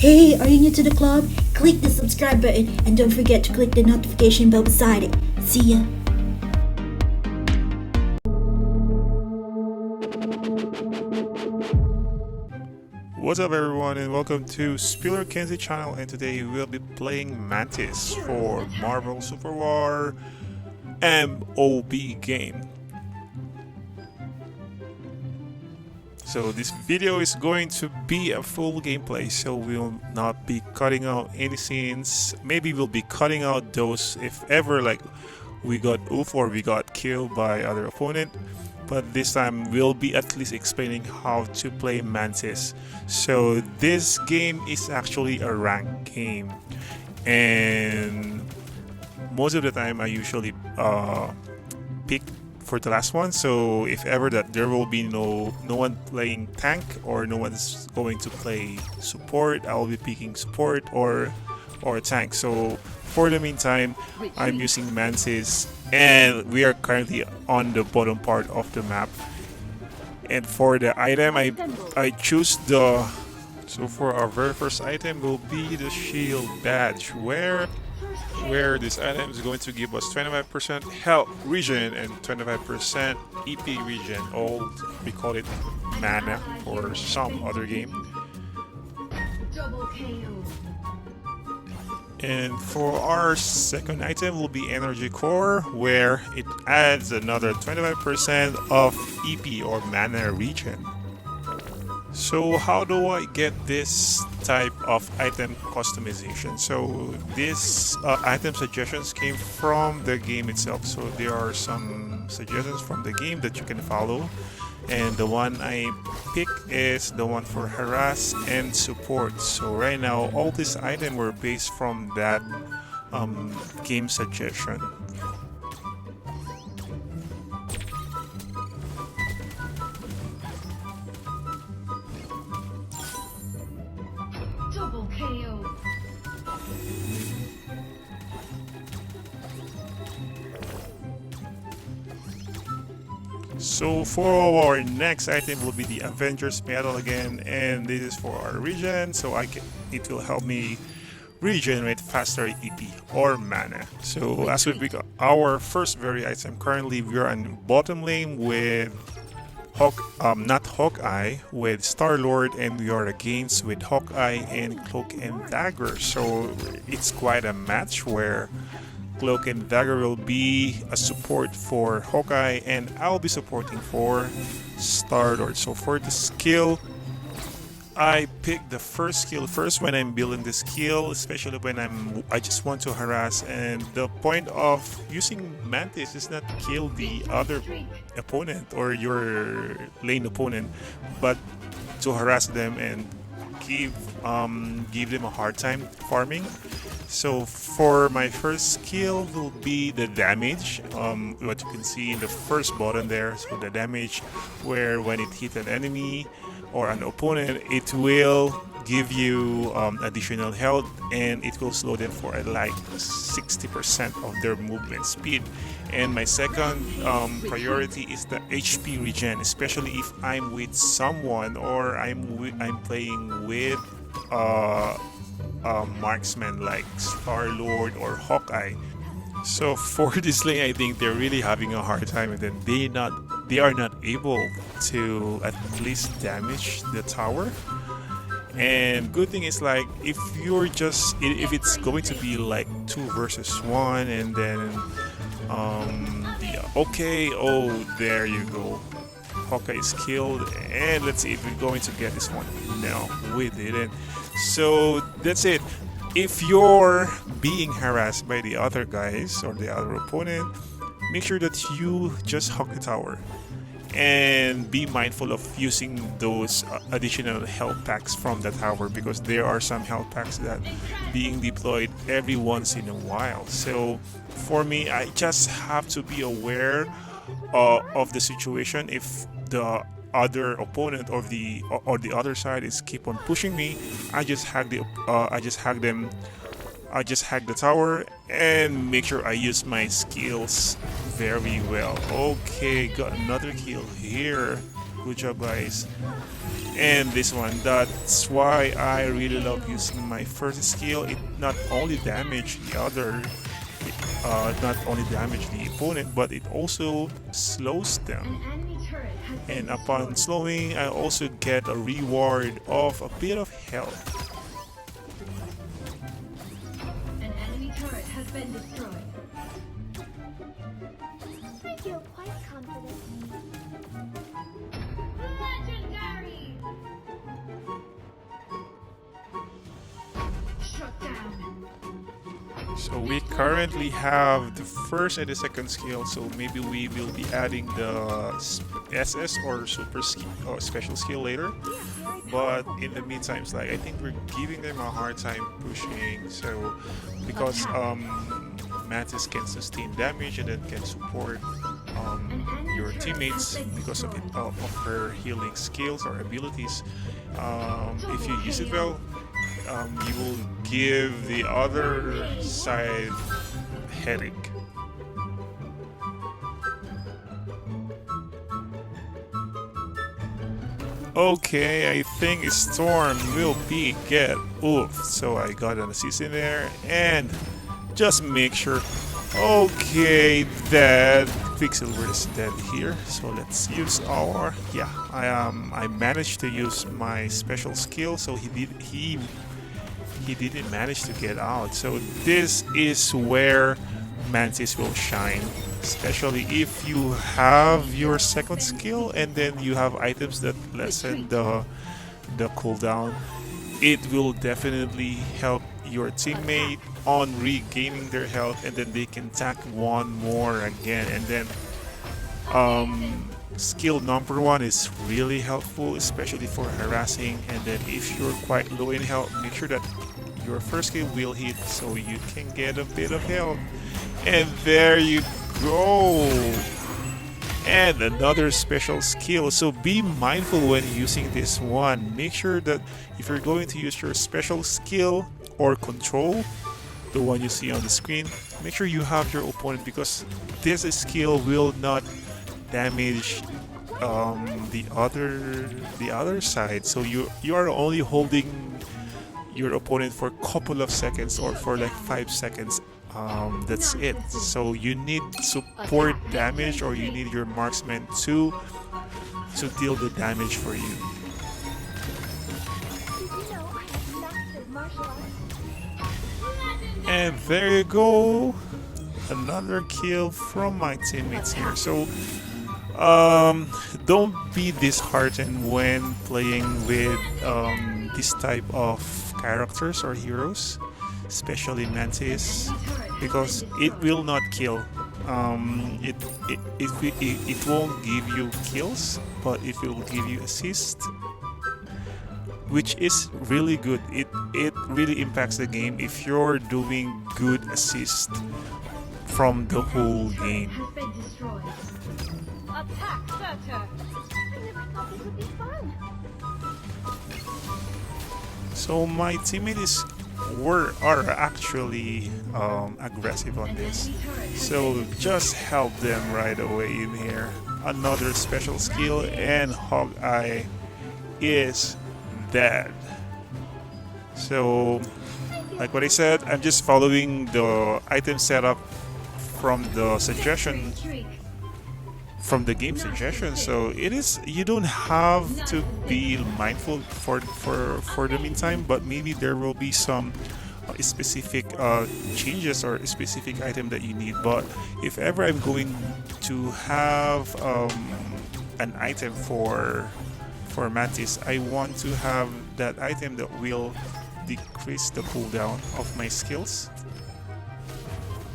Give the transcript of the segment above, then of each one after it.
Hey, are you new to the club? Click the subscribe button and don't forget to click the notification bell beside it. See ya! What's up everyone and welcome to Spiller Kenzie channel, and today we'll be playing Mantis for Marvel Super War MOB game. So this video is going to be a full gameplay, so we'll not be cutting out any scenes. Maybe we'll be cutting out those if ever like we got oof or we got killed by other opponent. But this time we'll be at least explaining how to play Mantis. So this game is actually a ranked game, and most of the time I usually pick for the last one. So if ever that there will be no one playing tank or no one's going to play support, I'll be picking support or tank. So for the meantime, I'm using Mantis, and we are currently on the bottom part of the map. And for the item, I choose the. So for our very first item will be the shield badge, where this item is going to give us 25% health regen and 25% EP regen. All we call it mana for some other game. And for our second item will be energy core, where it adds another 25% of EP or mana regen. So how do I get this type of item customization? So this item suggestions came from the game itself. So there are some suggestions from the game that you can follow, and the one I pick is the one for harass and support. So right now all these items were based from that game suggestion. So for our next item will be the Avengers Medal again, and this is for our regen, so it will help me regenerate faster EP or mana. So as we pick our first very item, currently we are in bottom lane with not Hawkeye, with Star-Lord, and we are against with Hawkeye and Cloak and Dagger. So it's quite a match where Cloak and Dagger will be a support for Hawkeye, and I'll be supporting for Star-Lord. So for the skill, I pick the first skill first when I'm building the skill, especially when I just want to harass. And the point of using Mantis is not to kill the other opponent or your lane opponent, but to harass them and give them a hard time farming. So for my first skill will be the damage, what you can see in the first button there. So the damage, where when it hits an enemy or an opponent, it will give you additional health, and it will slow them for like 60% of their movement speed. And my second priority is the HP regen, especially if I'm with someone or I'm playing with marksman like Star-Lord or Hawkeye. So for this lane, I think they're really having a hard time, and then they are not able to at least damage the tower. And good thing is, like, if it's going to be like 2 versus 1, and then there you go, Hawkeye is killed. And let's see if we're going to get this one. No, we didn't. So that's it. If you're being harassed by the other guys or the other opponent, make sure that you just hug the tower, and be mindful of using those additional health packs from the tower, because there are some health packs that being deployed every once in a while. So for me, I just have to be aware of the situation. If the other opponent or the other side is keep on pushing me, I just hack the tower and make sure I use my skills very well. Okay, got another kill here. Good job, guys. And this one, that's why I really love using my first skill. It not only damage the other, not only damage the opponent, but it also slows them. And upon slowing, I also get a reward of a bit of health. An enemy turret has been destroyed. I feel quite confident. Legendary! Shut down. So we currently have the first and the second skill, so maybe we will be adding the SS or super skill or special skill later. But in the meantime, it's like I think we're giving them a hard time pushing. So because Mantis can sustain damage and then can support your teammates because of her healing skills or abilities. If you use it well, you will give the other side headache. Okay, I think Storm will be get oofed. So I got an assist in there and just make sure. Okay, that Quicksilver is dead here. So let's use our I managed to use my special skill, so he didn't manage to get out. So this is where Mantis will shine, especially if you have your second skill and then you have items that lessen the cooldown. It will definitely help your teammate on regaining their health, and then they can attack one more again. And then skill number 1 is really helpful, especially for harassing. And then if you're quite low in health, make sure that your first skill will hit so you can get a bit of health. And there you go. And another special skill. So be mindful when using this one. Make sure that if you're going to use your special skill or control, the one you see on the screen, make sure you have your opponent, because this skill will not damage the other side. So you are only holding your opponent for a couple of seconds or for like 5 seconds. That's it. So you need support damage, or you need your marksman to deal the damage for you. Did you know I have mastered martial arts? And there you go, another kill from my teammates here. So don't be disheartened when playing with this type of characters or heroes, especially Mantis, because it will not kill. It won't give you kills, but it will give you assist, which is really good. It really impacts the game if you're doing good assist from the whole game. Has been destroyed. Attack Chapter. I never thought this would be fun. So my teammates are actually aggressive on this. So just help them right away in here. Another special skill, and Hawkeye is dead. So like what I said, I'm just following the item setup from the suggestion, from the game suggestion. So it is, you don't have to be mindful for the meantime, but maybe there will be some specific changes or a specific item that you need. But if ever I'm going to have an item for Mantis, I want to have that item that will decrease the cooldown of my skills.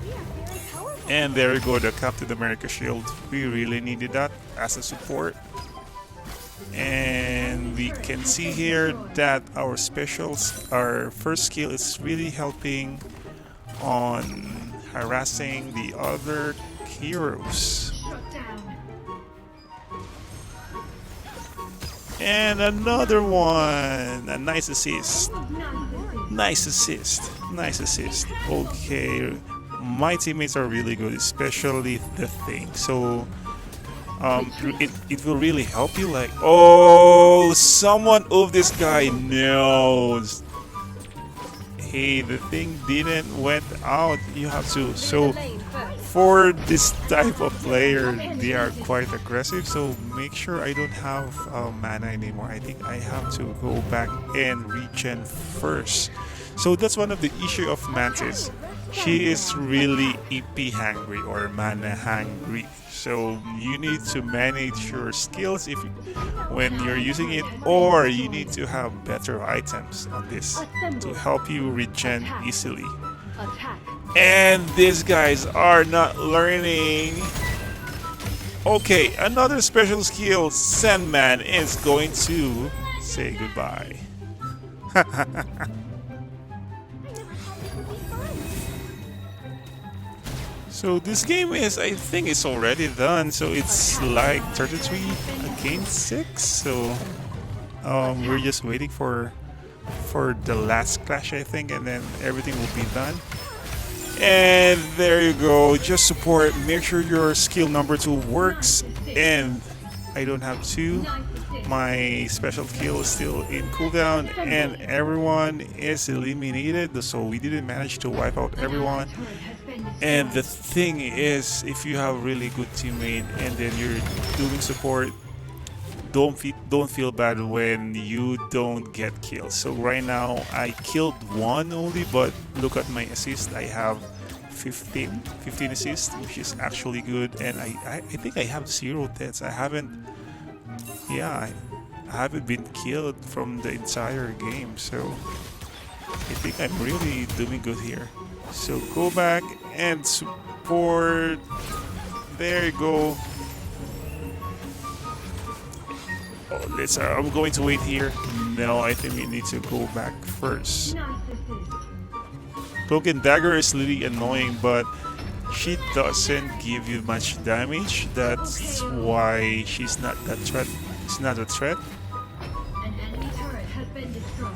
We are very powerful. And there we go, the Captain America shield. We really needed that as a support. And we can see here that our specials, our first skill is really helping on harassing the other heroes. Shut down. And another one, a nice assist. Not Nice assist. Nice assist. Okay, my teammates are really good, especially the Thing. So it will really help you. Like, oh, someone of this guy knows. Hey, the thing didn't went out. You have to. So Lane first. for this type of player, they are quite aggressive. So make sure I don't have mana anymore. I think I have to go back and regen first. So that's one of the issue of Mantis. She is really EP hungry or mana hungry. So you need to manage your skills if when you're using it, or you need to have better items on this to help you regen easily. Attack. And these guys are not learning. Okay, another special skill. Sandman is going to say goodbye. I never thought this would be fun. So this game is, I think it's already done. So it's like 33 against 6. So we're just waiting for the last clash, I think, and then everything will be done. And there you go. Just support. Make sure your skill number 2 works. And I don't have 2. My special skill is still in cooldown, and everyone is eliminated. So we didn't manage to wipe out everyone. And the thing is, if you have really good teammate and then you're doing support, don't feel bad when you don't get kills. So right now I killed 1 only, but look at my assist. I have 15 assists, which is actually good. And I think I have 0 deaths. I haven't been killed from the entire game. So I think I'm really doing good here. So go back and support. There you go. Oh, let's. I'm going to wait here. No, I think we need to go back first. Cloak and Dagger is really annoying, but she doesn't give you much damage. That's why she's not that threat. It's not a threat. An enemy turret has been destroyed.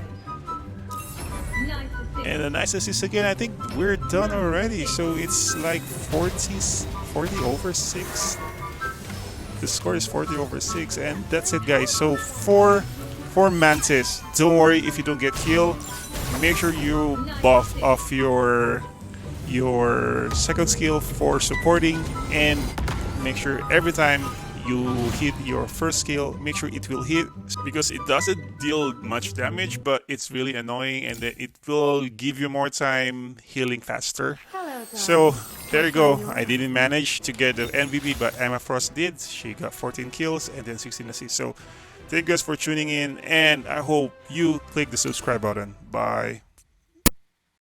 Nice assist. And a nice assist again. I think we're done already. So it's like 40 over 6. The score is 40 over 6, and that's it, guys. So for Mantis, don't worry if you don't get killed. Make sure you buff off your second skill for supporting, and make sure every time you hit your first skill, make sure it will hit, because it doesn't deal much damage, but it's really annoying, and then it will give you more time healing faster. So there you go. I didn't manage to get the MVP, but Emma Frost did. She got 14 kills and then 16 assists. So thank you guys for tuning in, and I hope you click the subscribe button. Bye.